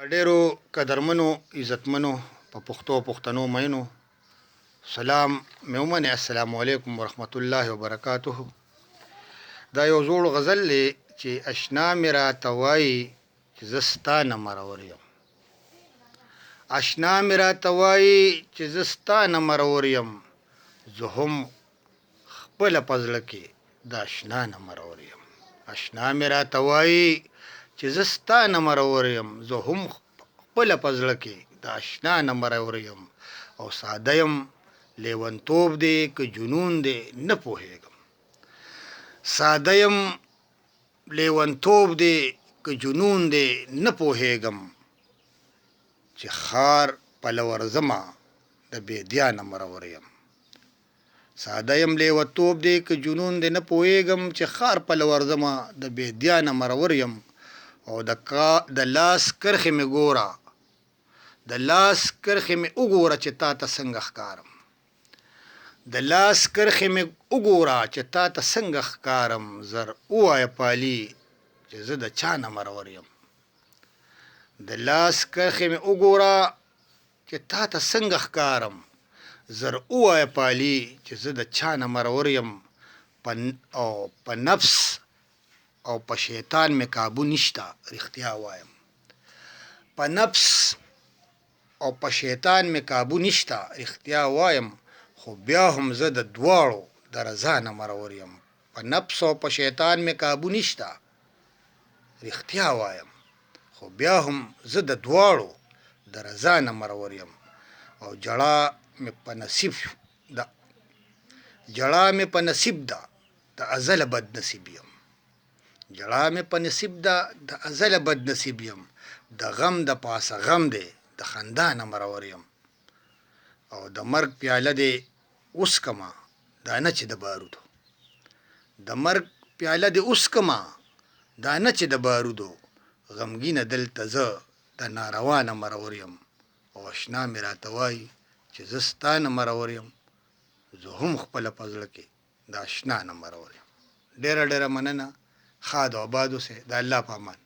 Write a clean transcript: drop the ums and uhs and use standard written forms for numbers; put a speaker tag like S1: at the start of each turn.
S1: ډېرو قدرمنو عزتمنو په پښتو پښتنو مینو سلام مې ومنئ. السلام علیکم ورحمت الله وبرکاته. دا یو زوړ غزل دی چې اشنا مې راته وایي چې زه ستا نه مرور یم. اشنا مې راته وایي چې زه ستا نه مرور یم، زه هم خپله په زړه کې د اشنا نه مرور یم. اشنا مې راته وایي چې زه ستا نه مرور یم، زه هم خپله په زړه کې د اشنا نه مرور یم. او ساده یم، لیونتوب دی که جنون دی نه پوهېږم. ساده یم، لیونتوب دی که جنون دی نه پوهېږم، چې ښار پله ورځمه د بیدیا نه مرور یم. ساده یم، لیونتوب دی که جنون دی نه پوهېږم، چې ښار پله ورځمه د بیدیا نه مرور یم. او د لاس کرښې مې ګوره، د لاس کرښې مې وګوره چې تا ته څنګه ښکارم. د لاس کرښې مې وګوره چې تا ته څنګه ښکارم. زر ووایه پالي چې زه د چا نه مرور یم. د لاس کرښې مې وګوره چې تا ته څنګه ښکارم. زر ووایه پالي چې زه د چا نه مرور یم. او په نفس او په شیطان مې کابو نشته، رښتیا وایم. په نفس او په شیطان مې کابو نشته، رښتیا وایم. خو بیا هم زه د دواړو د رضا نه مرور یم. په نفس او په شیطان مې کابو نشته، رښتیا وایم. خو بیا هم زه د دواړو د رضا نه مرور یم. او جړا مې په نصیب ده د ازله بد نصیب یم. جړا مې په نصیب ده د ازله بد نصیب یم. د غم د پاسه غم دی د خندا نه مرور یم. او د مرګ پیاله دې وڅښمه دا نه چې د بارودو. د مرګ پیاله دې وڅښمه دا نه چې د بارودو. غمګینه دلته زه د ناروا نه مرور یم. او اشنا مې راته وایي چې زه ستا نه مرور یم، زه هم خپله په زړه کې د اشنا نه مرور یم. ډېره ډېره مننه. ښاد او آباد اوسئ. د الله په امان.